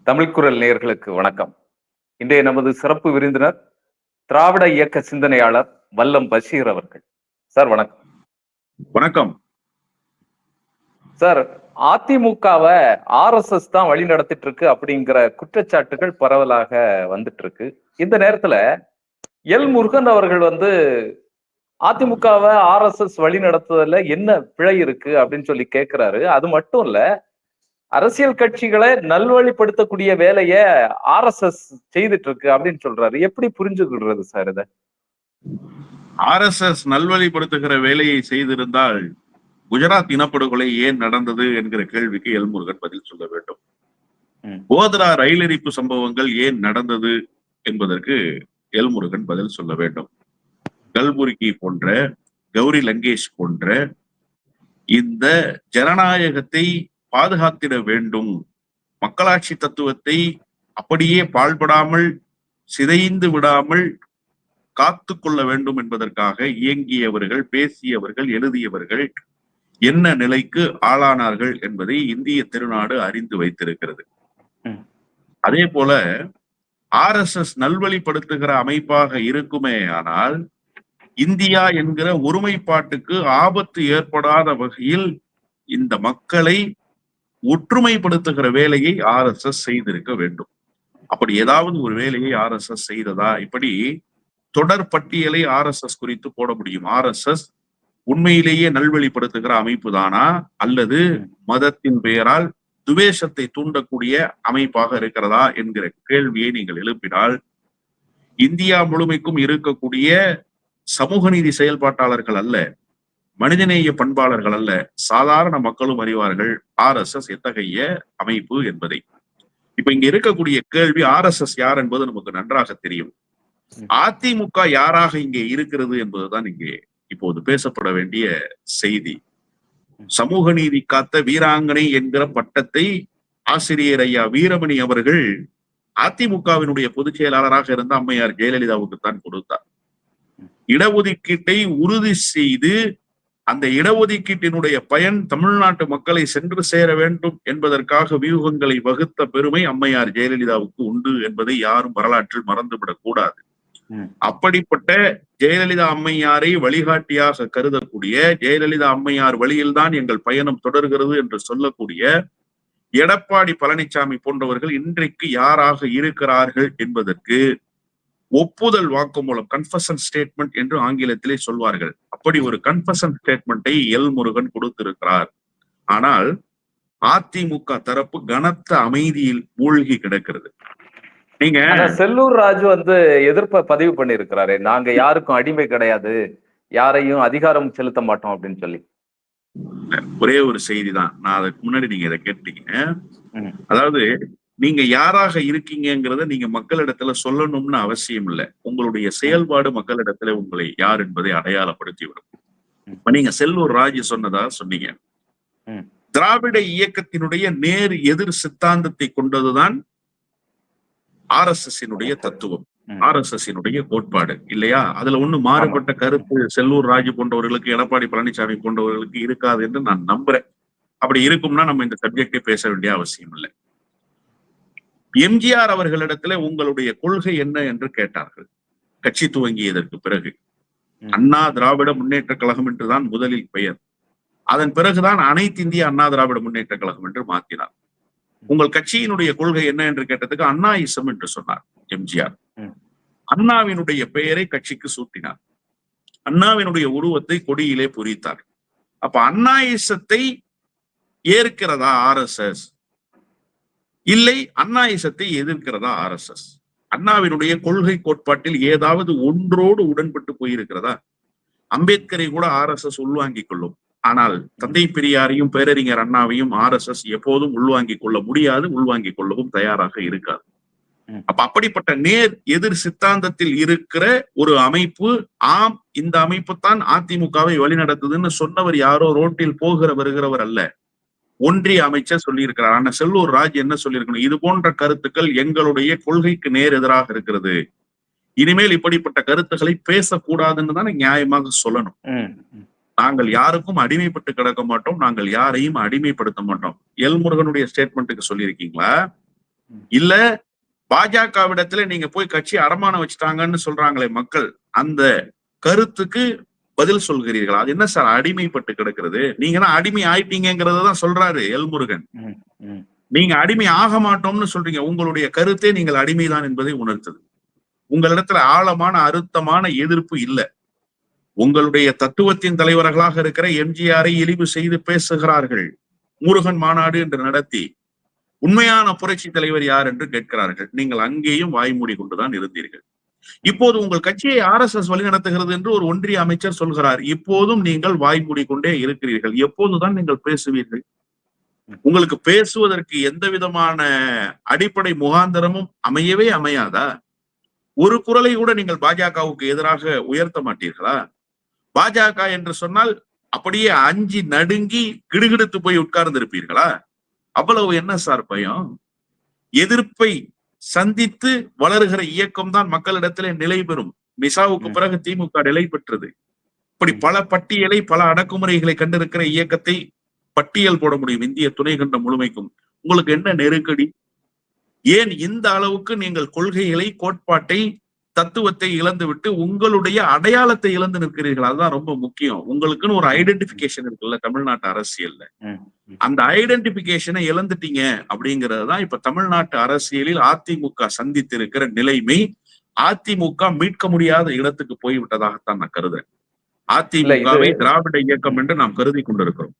தமிழ் குரல் நேயர்களுக்கு வணக்கம். இன்றைய நமது சிறப்பு விருந்தினர் திராவிட இயக்க சிந்தனையாளர் வல்லம் பஷீர் அவர்கள். சார் வணக்கம். வணக்கம் சார், அதிமுகவை ஆர்எஸ்எஸ் தான் வழி நடத்திட்டு இருக்கு அப்படிங்கிற குற்றச்சாட்டுகள் பரவலாக வந்துட்டு இருக்கு. இந்த நேரத்துல எல் முருகன் அவர்கள் அதிமுகவை ஆர்எஸ்எஸ் வழி நடத்துவதில் என்ன பிழை இருக்கு அப்படின்னு சொல்லி கேட்கிறாரு. அது மட்டும் இல்ல, அரசியல் கட்சிகளை நல்வழிப்படுத்தக்கூடிய வேலைய ஆர்எஸ்எஸ் செய்துட்டு இருக்கு அப்படின்னு சொல்றாரு. எப்படி புரிஞ்சுக்கிறது சார் இத? ஆர்எஸ்எஸ் நல்வழிப்படுத்துகிற வேலையை செய்திருந்தால் குஜராத் இனப்படுகொலை ஏன் நடந்தது என்கிற கேள்விக்கு எல்முருகன் பதில் சொல்ல வேண்டும். கோத்ரா ரயில் எரிப்பு சம்பவங்கள் ஏன் நடந்தது என்பதற்கு எல்முருகன் பதில் சொல்ல வேண்டும். கல்புர்கி போன்ற, கௌரி லங்கேஷ் போன்ற இந்த ஜனநாயகத்தை பாதுகாத்திட வேண்டும், மக்களாட்சி தத்துவத்தை அப்படியே பாழ்படாமல் சிதைந்து விடாமல் காத்து கொள்ள வேண்டும் என்பதற்காக இயங்கியவர்கள், பேசியவர்கள், எழுதியவர்கள் என்ன நிலைக்கு ஆளானார்கள் என்பதை இந்திய திருநாடு அறிந்து வைத்திருக்கிறது. அதே போல ஆர்எஸ்எஸ் நல்வழிப்படுத்துகிற அமைப்பாக இருக்குமே ஆனால் இந்தியா என்கிற ஒருமைப்பாட்டுக்கு ஆபத்து ஏற்படாத வகையில் இந்த மக்களை ஒற்றுமைப்படுத்துகிற வேலையை ஆர்எஸ்எஸ் செய்திருக்க வேண்டும். அப்படி ஏதாவது ஒரு வேலையை ஆர்எஸ்எஸ் செய்ததா? இப்படி தொடர் பட்டியலை ஆர்எஸ்எஸ் குறித்து போட முடியும். ஆர்எஸ்எஸ் உண்மையிலேயே நல்வழிப்படுத்துகிற அமைப்பு தானா, அல்லது மதத்தின் பெயரால் துவேஷத்தை தூண்டக்கூடிய அமைப்பாக இருக்கிறதா என்கிற கேள்வியை நீங்கள் எழுப்பினால் இந்தியா முழுமைக்கும் இருக்கக்கூடிய சமூக நீதி செயல்பாட்டாளர்கள் அல்ல, மனிதநேய பண்பாளர்கள் அல்ல, சாதாரண மக்களும் அறிவார்கள் ஆர்எஸ்எஸ் எத்தகைய அமைப்பு என்பதை. இப்ப இங்க இருக்கக்கூடிய கேள்வி, ஆர்எஸ்எஸ் யார் என்பது நமக்கு நன்றாக தெரியும். அதிமுக யாராக இங்கே இருக்கிறது என்பதுதான் இங்கே இப்போது பேசப்பட வேண்டிய செய்தி. சமூக நீதி காத்த வீராங்கனை என்கிற பட்டத்தை ஆசிரியர் ஐயா வீரமணி அவர்கள் அதிமுகவினுடைய பொதுச் செயலாளராக இருந்த அம்மையார் ஜெயலலிதாவுக்கு தான் கொடுத்தார். இடஒதுக்கீட்டை உறுதி செய்து அந்த இடஒதுக்கீட்டினுடைய பயன் தமிழ்நாட்டு மக்களை சென்று சேர வேண்டும் என்பதற்காக வியூகங்களை வகுத்த பெருமை அம்மையார் ஜெயலலிதாவுக்கு உண்டு என்பதை யாரும் வரலாற்றில் மறந்துவிடக் கூடாது. அப்படிப்பட்ட ஜெயலலிதா அம்மையாரை வழிகாட்டியாக கருதக்கூடிய, ஜெயலலிதா அம்மையார் வழியில்தான் எங்கள் பயணம் தொடர்கிறது என்று சொல்லக்கூடிய எடப்பாடி பழனிசாமி போன்றவர்கள் இன்றைக்கு யாராக இருக்கிறார்கள் என்பதற்கு ஒப்புதல் வாக்குமூலம், கன்ஃபெஷன் ஸ்டேட்மெண்ட் என்று ஆங்கிலத்திலே சொல்வார்கள். அப்படி ஒரு கன்ஃபெஷன் ஸ்டேட்மெண்ட்டை எல் முருகன் கொடுத்திருக்கிறார். ஆனால் அதிமுக தரப்பு கனத்த அமைதியில் மூழ்கி கிடக்கிறது. நீங்க செல்லூர் ராஜு எதிர்ப்பை பதிவு பண்ணி இருக்கிறாரு. நாங்க யாருக்கும் அடிமை கிடையாது, யாரையும் அதிகாரம் செலுத்த மாட்டோம் அப்படின்னு சொல்லி. ஒரே ஒரு செய்தி தான், நான் அதுக்கு முன்னாடி நீங்க இதை கேட்டீங்க. அதாவது நீங்க யாராக இருக்கீங்கிறத நீங்க மக்களிடத்துல சொல்லணும்னு அவசியம் இல்லை. உங்களுடைய செயல்பாடு மக்களிடத்துல உங்களை யார் என்பதை அடையாளப்படுத்தி விடும். இப்ப நீங்க செல்லூர் ராஜு சொன்னதா சொன்னீங்க. திராவிட இயக்கத்தினுடைய நேர் எதிர் சித்தாந்தத்தை கொண்டதுதான் ஆர்எஸ்எஸ் தத்துவம், ஆர்எஸ்எஸ் கோட்பாடு இல்லையா? அதுல ஒண்ணு மாறுபட்ட கருத்து செல்லூர் ராஜு போன்றவர்களுக்கு, எடப்பாடி பழனிசாமி போன்றவர்களுக்கு இருக்காது என்று நான் நம்புறேன். அப்படி இருக்கும்னா நம்ம இந்த சப்ஜெக்டே பேச வேண்டிய அவசியம் இல்லை. எம்ஜிஆர் அவர்களிடத்துல உங்களுடைய கொள்கை என்ன என்று கேட்டார்கள் கட்சி துவங்கியதற்கு பிறகு. அண்ணா திராவிட முன்னேற்ற கழகம் என்றுதான் முதலில் பெயர். அதன் பிறகுதான் அனைத்து இந்திய அண்ணா திராவிட முன்னேற்ற கழகம் என்று மாற்றினார். உங்கள் கட்சியினுடைய கொள்கை என்ன என்று கேட்டதுக்கு அண்ணாயிசம் என்று சொன்னார் எம்ஜிஆர். அண்ணாவினுடைய பெயரை கட்சிக்கு சூட்டினார். அண்ணாவினுடைய உருவத்தை கொடியிலே பொறித்தார். அப்ப அண்ணாயிசத்தை ஏற்கிறதா ஆர்எஸ்எஸ்? இல்லை, அண்ணாயிசத்தை எதிர்க்கிறதா ஆர்எஸ்எஸ்? அண்ணாவினுடைய கொள்கை கோட்பாட்டில் ஏதாவது ஒன்றோடு உடன்பட்டு போயிருக்கிறதா? அம்பேத்கரை கூட ஆர்எஸ்எஸ் உள்வாங்கிக் கொள்ளும். ஆனால் தந்தை பெரியாரையும் பேரறிஞர் அண்ணாவையும் ஆர்எஸ்எஸ் எப்போதும் உள்வாங்கிக் கொள்ள முடியாது, உள்வாங்கிக் கொள்ளவும் தயாராக இருக்காது. அப்ப அப்படிப்பட்ட நேர் எதிர் சித்தாந்தத்தில் இருக்கிற ஒரு அமைப்பு, ஆம் இந்த அமைப்பு தான் அதிமுகவை வழிநடத்துதுன்னு சொன்னவர் யாரோ ரோட்டில் போகிற வருகிறவர் அல்ல, ஒன்றிய அமைச்சர் சொல்லியிருக்கிறார். ஆனா செல்லூர் ராஜ் என்ன சொல்லியிருக்கணும்? இது போன்ற கருத்துக்கள் எங்களுடைய கொள்கைக்கு நேர் எதிராக இருக்கிறது, இனிமேல் இப்படிப்பட்ட கருத்துக்களை பேசக்கூடாதுன்னு தானே நியாயமாக சொல்லணும். நாங்கள் யாருக்கும் அடிமைப்பட்டு கிடக்க மாட்டோம், நாங்கள் யாரையும் அடிமைப்படுத்த மாட்டோம். எல் முருகனுடைய ஸ்டேட்மெண்ட்டுக்கு சொல்லியிருக்கீங்களா? இல்ல பாஜகவிடத்துல நீங்க போய் கட்சி அடமானம் வச்சுட்டாங்கன்னு சொல்றாங்களே மக்கள், அந்த கருத்துக்கு பதில் சொல்கிறீர்களா? அது என்ன சார் அடிமைப்பட்டு கிடக்கிறது? நீங்க தான் அடிமை ஆயிட்டீங்கிறதான் சொல்றாரு எல்முருகன். நீங்க அடிமை ஆக மாட்டோம்னு சொல்றீங்க. உங்களுடைய கருத்தே நீங்கள் அடிமைதான் என்பதை உணர்த்தது. உங்களிடத்துல ஆழமான அழுத்தமான எதிர்ப்பு இல்லை. உங்களுடைய தத்துவத்தின் தலைவர்களாக இருக்கிற எம்ஜிஆரை இழிவு செய்து பேசுகிறார்கள். முருகன் மாநாடு என்று நடத்தி உண்மையான புரட்சி தலைவர் யார் என்று கேட்கிறார்கள். நீங்கள் அங்கேயும் வாய்மூடி கொண்டுதான் இருந்தீர்கள். இப்போது உங்கள் கட்சியை RSS வழிநடத்துகிறது என்று ஒரு ஒன்றிய அமைச்சர் சொல்கிறார். இப்போதும் நீங்கள் வாய்மூடி கொண்டே இருக்கிறீர்கள். எப்போதுதான் நீங்கள் பேசுவீர்கள்? உங்களுக்கு பேசுவதற்கு எந்த விதமான அடிப்படை முகாந்தரமும் அமையவே அமையாதா? ஒரு குரலை கூட நீங்கள் பாஜகவுக்கு எதிராக உயர்த்த மாட்டீர்களா? பாஜக என்று சொன்னால் அப்படியே அஞ்சி நடுங்கி கிடுகிடுத்து போய் உட்கார்ந்து இருப்பீர்களா? அவ்வளவு என்ன சார் பயம்? எதிர்ப்பை சந்தித்து வளருகிற இயக்கம் தான் மக்களிடத்திலே நிலை பெறும். மிசாவுக்கு பிறகு திமுக நிலை பெற்றது. இப்படி பல பட்டியலை, பல அடக்குமுறைகளை கண்டிருக்கிற இயக்கத்தை பட்டியல் போட முடியும் இந்திய துணை கண்டம் முழுமைக்கும். உங்களுக்கு என்ன நெருக்கடி? ஏன் இந்த அளவுக்கு நீங்கள் கொள்கைகளை, கோட்பாட்டை, தத்துவத்தை இழந்துவிட்டு உங்களுடைய அடையாளத்தை இழந்து நிற்கிறீர்கள்? அதுதான் ரொம்ப முக்கியம். உங்களுக்குன்னு ஒரு ஐடென்டிபிகேஷன் இருக்குல்ல தமிழ்நாட்டு அரசியல்ல. அந்த ஐடென்டிபிகேஷனை இழந்துட்டீங்க அப்படிங்கறதுதான் இப்ப தமிழ்நாட்டு அரசியலில் அதிமுக சந்தித்திருக்கிற நிலைமை. அதிமுக மீட்க முடியாத இடத்துக்கு போய்விட்டதாகத்தான் நான் கருதுறேன். அதிமுகவை திராவிட இயக்கம் என்று நாம் கருதி கொண்டிருக்கிறோம்.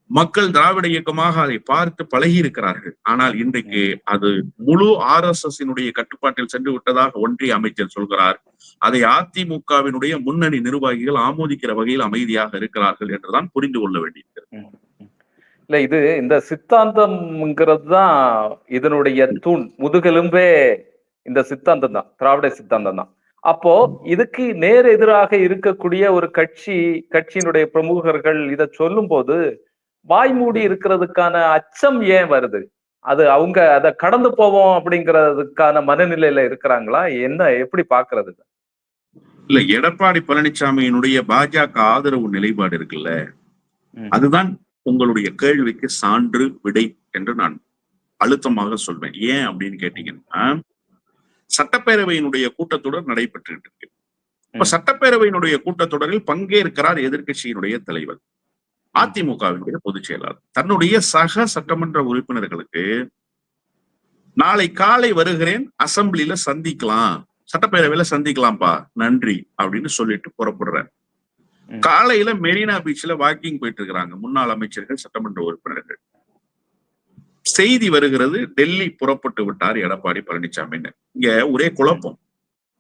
மக்கள் திராவிட இயக்கமாக அதை பார்த்து பழகி இருக்கிறார்கள். ஆனால் இன்றைக்கு அது முழு RSS கட்டுப்பாட்டில் சென்று விட்டதாக ஒன்றிய அமைச்சர் சொல்கிறார். அதை அதிமுகவினுடைய முன்னணி நிர்வாகிகள் ஆமோதிக்கிற வகையில் அமைதியாக இருக்கிறார்கள் என்றுதான் புரிந்து கொள்ள வேண்டியிருக்கிறது. இல்ல, இது இந்த சித்தாந்தம்ங்கிறது தான் இதனுடைய தூண், முதுகெலும்பே இந்த சித்தாந்தம் தான், திராவிட சித்தாந்தம் தான். அப்போ இதுக்கு நேர் எதிராக இருக்கக்கூடிய ஒரு கட்சியினுடைய பிரமுகர்கள் இதை சொல்லும் போது வாய்மூடி இருக்கிறதுக்கான அச்சம் ஏன் வருது? அது அவங்க அதை கடந்து போவோம் அப்படிங்கிறதுக்கான மனநிலையில இருக்கிறாங்களா? என்ன, எப்படி பாக்குறது? இல்ல, எடப்பாடி பழனிசாமியினுடைய பாஜக ஆதரவு நிலைப்பாடு இருக்குல்ல, அதுதான் உங்களுடைய கேள்விக்கு சான்று விடை என்று நான் அழுத்தமாக சொல்வேன். ஏன் அப்படின்னு கேட்டீங்கன்னா, சட்டப்பேரவையினுடைய கூட்டத்தொடர் நடைபெற்று இருக்கு. இப்ப சட்டப்பேரவையினுடைய கூட்டத்தொடரில் பங்கேற்கிறார் எதிர்கட்சியினுடைய தலைவர், அதிமுகவினுடைய பொதுச் செயலாளர். தன்னுடைய சக சட்டமன்ற உறுப்பினர்களுக்கு நாளை காலை வருகிறேன், அசம்பிளில சந்திக்கலாம், சட்டப்பேரவையில சந்திக்கலாம்ப்பா, நன்றி அப்படின்னு சொல்லிட்டு புறப்படுறாரு. காலையில மெரினா பீச்ல வாக்கிங் போயிட்டு இருக்கிறாங்க முன்னாள் அமைச்சர்கள், சட்டமன்ற உறுப்பினர்கள். செய்தி வருகிறது, டெல்லி புறப்பட்டு விட்டார் எடப்பாடி பழனிசாமின்னு. இங்க ஒரே குழப்பம்.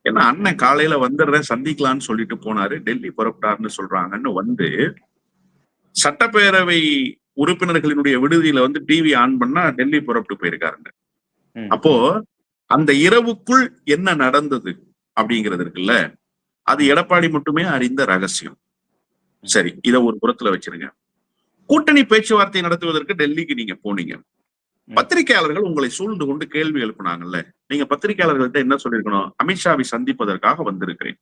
ஏன்னா அண்ணன் காலையில வந்துடுறேன் சந்திக்கலாம்னு சொல்லிட்டு போனாரு, டெல்லி புறப்பட்டாருன்னு சொல்றாங்கன்னு வந்து சட்டப்பேரவை உறுப்பினர்களினுடைய விடுதியில வந்து டிவி ஆன் பண்ணா டெல்லி புறப்பட்டு போயிருக்காருங்க. அப்போ அந்த இரவுக்குள் என்ன நடந்தது அப்படிங்கிறது இருக்குல்ல, அது எடப்பாடி மட்டுமே அறிந்த ரகசியம். சரி, இத ஒரு புறத்துல வச்சிருங்க. கூட்டணி பேச்சுவார்த்தை நடத்துவதற்கு டெல்லிக்கு நீங்க போனீங்க. பத்திரிகையாளர்கள் உங்களை சூழ்ந்து கொண்டு கேள்வி எழுப்பினாங்கல்ல, நீங்க பத்திரிகையாளர்கள்ட்ட என்ன சொல்லிருக்கணும்? அமித்ஷாவை சந்திப்பதற்காக வந்திருக்கிறேன்.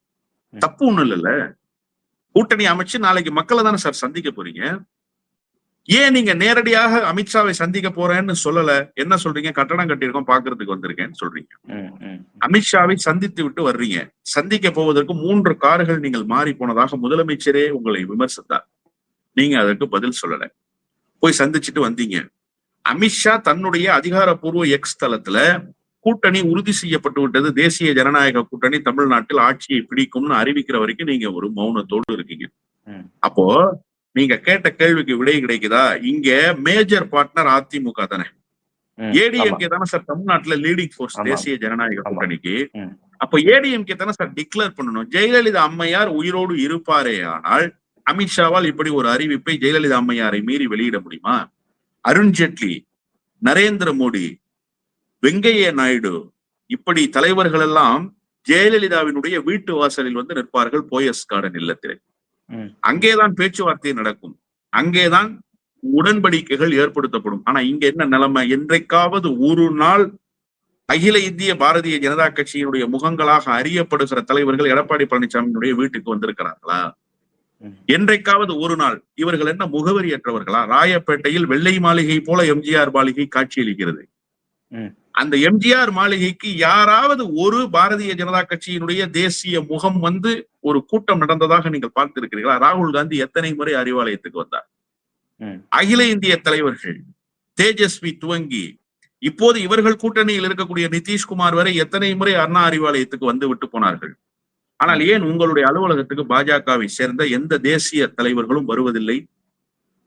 தப்பு ஒண்ணும் இல்லைல்ல, கூட்டணி அமைச்சு நாளைக்கு மக்களை தானே சார் சந்திக்க போறீங்க. ஏன் நீங்க நேரடியாக அமித்ஷாவை சந்திக்க போறேன்னு சொல்லல? என்ன சொல்றீங்க? கட்டணம் கட்டியிருக்கோம், பாக்குறதுக்கு வந்திருக்கேன்னு சொல்றீங்க. அமித்ஷாவை சந்தித்து விட்டு வர்றீங்க. சந்திக்க போவதற்கு 3 கார்கள் நீங்கள் மாறி போனதாக முதலமைச்சரே உங்களை விமர்சித்தார். நீங்க அதற்கு பதில் சொல்லல. போய் சந்திச்சுட்டு வந்தீங்க. அமித்ஷா தன்னுடைய அதிகாரப்பூர்வ எக்ஸ் தளத்துல கூட்டணி உறுதி செய்யப்பட்டு விட்டது, தேசிய ஜனநாயக கூட்டணி தமிழ்நாட்டில் ஆட்சியை பிடிக்கும்னு அறிவிக்கிற வரைக்கும் நீங்க ஒரு மௌனத்தோடு இருக்கீங்க. அப்போ நீங்க கேட்ட கேள்விக்கு விடை கிடைக்குதா? இங்க மேஜர் பார்ட்னர் அதிமுக தானே, ஏடிஎம்கே தானே சார் தமிழ்நாட்டுல லீடிங் போர்ஸ் தேசிய ஜனநாயக கூட்டணிக்கு. அப்ப ஏடிஎம்கே தானே சார் டிக்ளேர் பண்ணணும். ஜெயலலிதா அம்மையார் உயிரோடு இருப்பாரே ஆனால் அமித்ஷாவால் இப்படி ஒரு அறிவிப்பை ஜெயலலிதா அம்மையாரை மீறி வெளியிட முடியுமா? அருண்ஜேட்லி, நரேந்திர மோடி, வெங்கையா நாயுடு, இப்படி தலைவர்கள் எல்லாம் ஜெயலலிதாவினுடைய வீட்டு வாசலில் வந்து நிற்பார்கள் போயஸ் கார்டன் இல்லத்திலே. அங்கேதான் பேச்சுவார்த்தை நடக்கும், அங்கேதான் உடன்படிக்கைகள் ஏற்படுத்தப்படும். ஆனா இங்க என்ன நிலைமை? என்றைக்காவது ஒரு நாள் அகில இந்திய பாரதிய ஜனதா கட்சியினுடைய முகங்களாக அறியப்படுகிற தலைவர்கள் எடப்பாடி பழனிசாமியினுடைய வீட்டுக்கு வந்திருக்கிறார்களா? என்றைக்காவது ஒரு நாள்? இவர்கள் என்ன முகவரியற்றவர்களா? ராயப்பேட்டையில் வெள்ளை மாளிகை போல எம்ஜிஆர் மாளிகை காட்சியளிக்கிறது. அந்த எம்ஜிஆர் மாளிகைக்கு யாராவது ஒரு பாரதிய ஜனதா கட்சியினுடைய தேசிய முகம் வந்து ஒரு கூட்டம் நடந்ததாக நீங்கள் பார்த்திருக்கிறீர்களா? ராகுல் காந்தி எத்தனை முறை அறிவாலயத்துக்கு வந்தார்? அகில இந்திய தலைவர்கள் தேஜஸ்வி துவங்கி இப்போது இவர்கள் கூட்டணியில் இருக்கக்கூடிய நிதிஷ்குமார் வரை எத்தனை முறை அண்ணா அறிவாலயத்துக்கு வந்து விட்டு போனார்கள். ஆனால் ஏன் உங்களுடைய அலுவலகத்துக்கு பாஜகவை சேர்ந்த எந்த தேசிய தலைவர்களும் வருவதில்லை?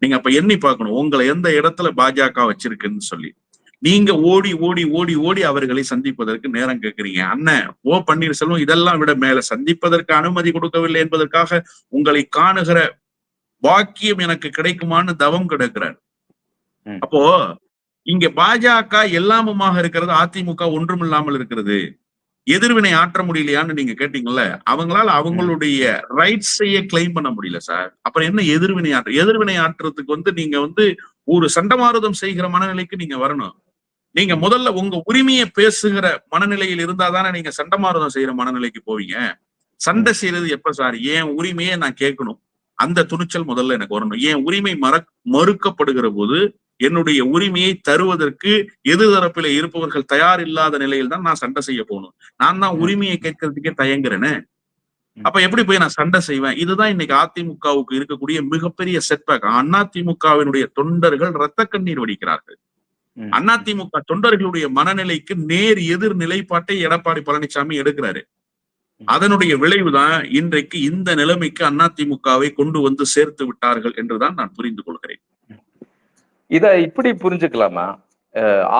நீங்க அப்ப எண்ணி பார்க்கணும், உங்களை எந்த இடத்துல பாஜக வச்சிருக்குன்னு சொல்லி. நீங்க ஓடி ஓடி ஓடி ஓடி அவர்களை சந்திப்பதற்கு நேரம் கேட்கிறீங்க. அண்ணன் ஓ பன்னீர்செல்வம் இதெல்லாம் விட மேல சந்திப்பதற்கு அனுமதி கொடுக்கவில்லை என்பதற்காக உங்களை காணுகிற வாக்கியம் எனக்கு கிடைக்குமான்னு தவம் கிடக்கிறார். அப்போ இங்க பாஜக எல்லாமுமாக இருக்கிறது, அதிமுக ஒன்றும் இல்லாமல் இருக்கிறது. எதிர்வினை ஆற்ற முடியலையான்னு நீங்க கேட்டீங்கல்ல, அவங்களால அவங்களுடைய ரைட்ஸையே கிளைம் பண்ண முடியல சார். அப்புறம் என்ன எதிர்வினை ஆற்றுறதுக்கு வந்து நீங்க வந்து ஒரு சண்டமாருதம் செய்கிற மனநிலைக்கு நீங்க வரணும். நீங்க முதல்ல உங்க உரிமையை பேசுகிற மனநிலையில் இருந்தா தானே நீங்க சண்டமாருதம் செய்யற மனநிலைக்கு போவீங்க. சண்டை செய்யறது எப்ப சார்? என் உரிமையை நான் கேட்கணும், அந்த துணிச்சல் முதல்ல எனக்கு வரணும். என் உரிமை மறுக்கப்படுகிற போது என்னுடைய உரிமையை தருவதற்கு எதிர்தரப்பில இருப்பவர்கள் தயார் இல்லாத நிலையில் தான் நான் சண்டை செய்ய போகணும். நான் தான் உரிமையை கேட்கறதுக்கே தயங்குறேன்னு. அப்ப எப்படி போய் நான் சண்டை செய்வேன்? இதுதான் இன்னைக்கு அதிமுகவுக்கு இருக்கக்கூடிய மிகப்பெரிய செட்பேக். அதிமுகவினுடைய தொண்டர்கள் ரத்த கண்ணீர் வடிக்கிறார்கள். அதிமுக தொண்டர்களுடைய மனநிலைக்கு நேர் எதிர் நிலைப்பாட்டை எடப்பாடி பழனிசாமி எடுக்கிறாரு. அதனுடைய விளைவுதான் இன்றைக்கு இந்த நிலைமைக்கு அதிமுகவை கொண்டு வந்து சேர்த்து விட்டார்கள் என்றுதான் நான் புரிந்து கொள்கிறேன். இத இப்படி புரிஞ்சுக்கலாமா?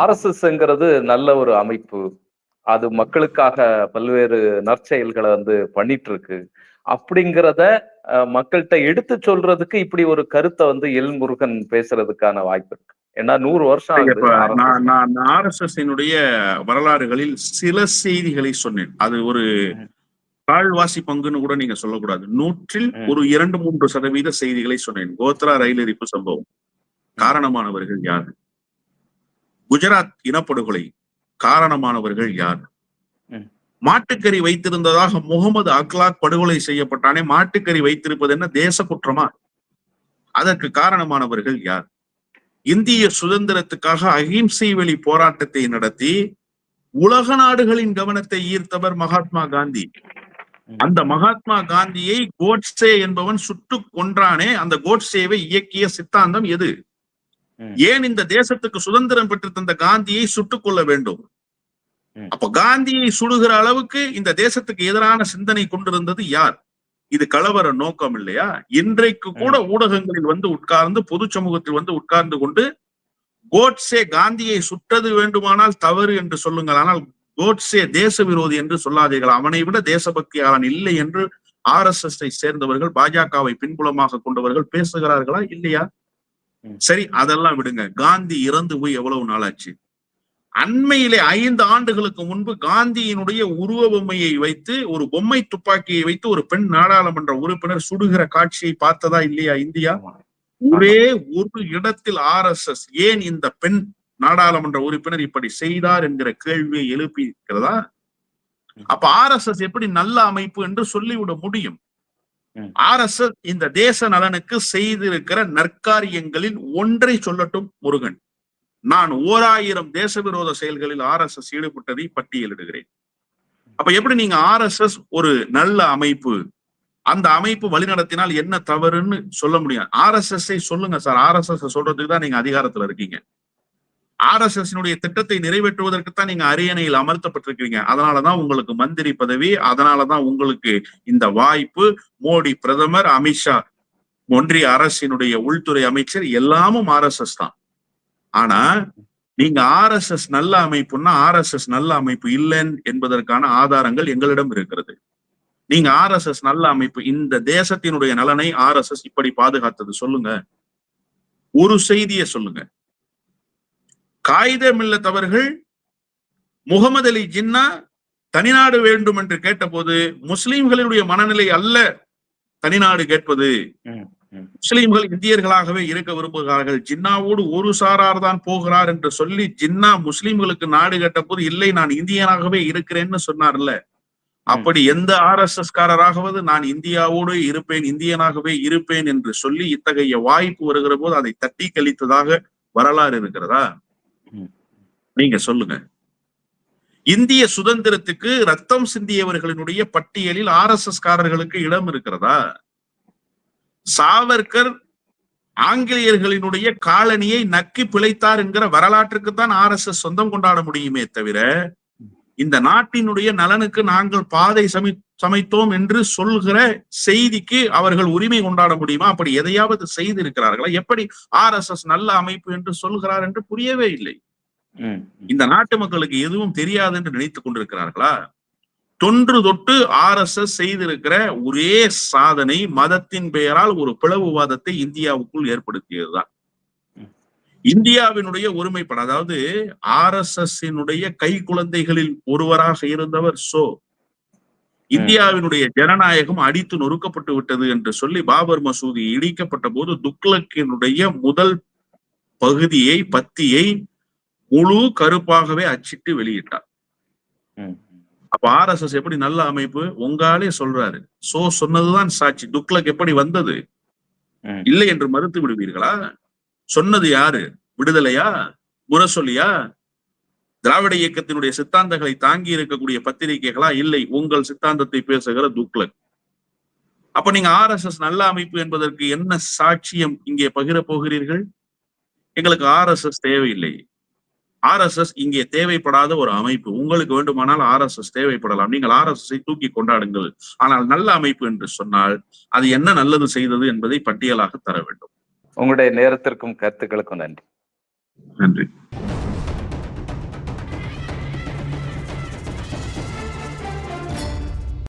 RSSங்கிறது நல்ல ஒரு அமைப்பு, அது மக்களுக்காக பல்வேறு நற்செயல்களை வந்து பண்ணிட்டு இருக்கு அப்படிங்கிறத மக்கள்கிட்ட எடுத்து சொல்றதுக்கு இப்படி ஒரு கருத்தை வந்து எல் முருகன் பேசுறதுக்கான வாய்ப்பு இருக்கு. ஏன்னா 100 வருஷம் RSS வரலாறுகளில் சில செய்திகளை சொன்னேன். அது ஒரு கால்வாசி பங்குன்னு கூட நீங்க சொல்லக்கூடாது. 100ல் ஒரு 2-3% செய்திகளை சொன்னேன். கோத்ரா ரயில் எரிப்பு சம்பவம் காரணமானவர்கள் யார்? குஜராத் இனப்படுகொலை காரணமானவர்கள் யார்? மாட்டுக்கறி வைத்திருந்ததாக முகமது அக்லாக் படுகொலை செய்யப்பட்டானே, மாட்டுக்கறி வைத்திருப்பது என்ன தேச குற்றமா? அதற்கு காரணமானவர்கள் யார்? இந்திய சுதந்திரத்துக்காக அகிம்சை வழி போராட்டத்தை நடத்தி உலக நாடுகளின் கவனத்தை ஈர்த்தவர் மகாத்மா காந்தி. அந்த மகாத்மா காந்தியை கோட்சே என்பவன் சுட்டு கொன்றானே, அந்த கோட்சேவை இயக்கிய சித்தாந்தம் எது? ஏன் இந்த தேசத்துக்கு சுதந்திரம் பெற்று தந்த காந்தியை சுட்டுக் கொள்ள வேண்டும்? அப்ப காந்தியை சுடுகிற அளவுக்கு இந்த தேசத்துக்கு எதிரான சிந்தனை கொண்டிருந்தது யார்? இது கலவர நோக்கம் இல்லையா? இன்றைக்கு கூட ஊடகங்களில் வந்து உட்கார்ந்து, பொது சமூகத்தில் வந்து உட்கார்ந்து கொண்டு கோட்சே காந்தியை சுட்டது வேண்டுமானால் தவறு என்று சொல்லுங்கள், ஆனால் கோட்சே தேச விரோதி என்று சொல்லாதீர்கள், அவனை விட தேசபக்தியாளன் இல்லை என்று RSS சேர்ந்தவர்கள், பாஜகவை பின்புலமாக கொண்டவர்கள் பேசுகிறார்களா இல்லையா? சரி, அதெல்லாம் விடுங்க. காந்தி இறந்து போய் எவ்வளவு நாளாச்சு? அண்மையிலே 5 ஆண்டுகளுக்கு முன்பு காந்தியினுடைய உருவ பொம்மையை வைத்து, ஒரு பொம்மை துப்பாக்கியை வைத்து ஒரு பெண் நாடாளுமன்ற உறுப்பினர் சுடுகிற காட்சியை பார்த்ததா இல்லையா இந்தியா? ஒரே ஒரு இடத்தில் RSS ஏன் இந்த பெண் நாடாளுமன்ற உறுப்பினர் இப்படி செய்தார் என்கிற கேள்வியை எழுப்பி இருக்கிறதா? அப்ப RSS எப்படி நல்ல அமைப்பு என்று சொல்லிவிட முடியும்? RSS இந்த தேச நலனுக்கு செய்திருக்கிற நற்காரியங்களில் ஒன்றை சொல்லட்டும் முருகன். நான் 1000 தேச விரோத செயல்களில் RSS ஈடுபட்டதை பட்டியலிடுகிறேன். அப்ப எப்படி நீங்க RSS ஒரு நல்ல அமைப்பு, அந்த அமைப்பு வழிநடத்தினால் என்ன தவறுன்னு சொல்ல முடியாது? RSS சொல்லுங்க சார். RSS சொல்றதுக்கு தான் நீங்க அதிகாரத்துல இருக்கீங்க. RSS திட்டத்தை நிறைவேற்றுவதற்குத்தான் நீங்க அரியணையில் அமர்த்தப்பட்டிருக்கீங்க. அதனாலதான் உங்களுக்கு மந்திரி பதவி, அதனாலதான் உங்களுக்கு இந்த வாய்ப்பு. மோடி பிரதமர், அமித்ஷா ஒன்றிய அரசினுடைய உள்துறை அமைச்சர், எல்லாமும் RSS தான். ஆனா நீங்க RSS நல்ல அமைப்புன்னா RSS நல்ல அமைப்பு இல்லைன்னு என்பதற்கான ஆதாரங்கள் எங்களிடம் இருக்கிறது. நீங்க RSS நல்ல அமைப்பு, இந்த தேசத்தினுடைய நலனை RSS இப்படி பாதுகாத்தது சொல்லுங்க. ஒரு செய்தியை சொல்லுங்க. காயிதே மில்லத் அவர்கள் முகமது அலி ஜின்னா தனிநாடு வேண்டும் என்று கேட்டபோது முஸ்லிம்களுடைய மனநிலை அல்ல தனிநாடு கேட்பது. முஸ்லிம்கள் இந்தியர்களாகவே இருக்க விரும்புகிறார்கள். ஜின்னாவோடு ஒரு சாரார் தான் போகிறார் என்று சொல்லி ஜின்னா முஸ்லிம்களுக்கு நாடு கேட்ட போது இல்லை நான் இந்தியனாகவே இருக்கிறேன்னு சொன்னார்ல. அப்படி எந்த RSS காரராகவது நான் இந்தியாவோடு இருப்பேன், இந்தியனாகவே இருப்பேன் என்று சொல்லி இத்தகைய வாய்ப்பு வருகிற போது அதை தட்டி கழித்ததாக வரலாறு இருக்கிறதா? நீங்க சொல்லுங்க. இந்திய சுதந்திரத்துக்கு ரத்தம் சிந்தியவர்களினுடைய பட்டியலில் RSS காரர்களுக்கு இடம் இருக்கிறதா? சாவர்கர் ஆங்கிலேயர்களினுடைய காலனியை நக்கி பிழைத்தார் என்கிற வரலாற்றுக்குத்தான் RSS சொந்தம் கொண்டாட முடியுமே தவிர, இந்த நாட்டினுடைய நலனுக்கு நாங்கள் பாதை சமைத்தோம் என்று சொல்கிற செய்திக்கு அவர்கள் உரிமை கொண்டாட முடியுமா? அப்படி எதையாவது செய்திருக்கிறார்களா? எப்படி RSS நல்ல அமைப்பு என்று சொல்கிறார் என்று புரியவே இல்லை. இந்த நாட்டு மக்களுக்கு எதுவும் தெரியாது என்று நினைத்துக் கொண்டிருக்கிறார்களா? தொன்று தொட்டு RSS செய்திருக்கிற ஒரே சாதனை மதத்தின் பெயரால் ஒரு பிளவுவாதத்தை இந்தியாவுக்குள் ஏற்படுத்தியதுதான். இந்தியாவினுடைய ஒருமைப்பாடு, அதாவது RSS-இனுடைய கை குழந்தைகளில் ஒருவராக இருந்தவர் சோ. இந்தியாவினுடைய ஜனநாயகம் அடித்து நொறுக்கப்பட்டு விட்டது என்று சொல்லி பாபர் மசூதி இடிக்கப்பட்ட போது துக்ளக்கினுடைய முதல் பகுதியை பத்தியை முழு கருப்பாகவே அச்சிட்டு வெளியிட்டார். அப்ப RSS எப்படி நல்ல அமைப்பு? உங்காலே சொல்றாரு. சோ சொன்னதுதான் சாட்சி. துக்ளக் எப்படி வந்தது? இல்லை என்று மறுத்து விடுவீர்களா? சொன்னது யாரு? விடுதலையா? முரசொலியா? திராவிட இயக்கத்தினுடைய சித்தாந்தங்களை தாங்கி இருக்கக்கூடிய பத்திரிகைகளா? இல்லை, உங்கள் சித்தாந்தத்தை பேசுகிற துக்ளக். அப்ப நீங்க RSS நல்ல அமைப்பு என்பதற்கு என்ன சாட்சியம் இங்கே பகிர போகிறீர்கள்? எங்களுக்கு RSS தேவையில்லை. RSS இங்கே தேவைப்படாத ஒரு அமைப்பு. உங்களுக்கு வேண்டுமானால் RSS தேவைப்படலாம். நீங்கள் RSS-ஐ தூக்கி கொண்டாடுங்கள். ஆனால் நல்ல அமைப்பு என்று சொன்னால் அது என்ன நல்லது செய்தது என்பதை பட்டியலாக தர வேண்டும். உங்களுடைய நேரத்திற்கும் கருத்துக்களுக்கும் நன்றி. நன்றி.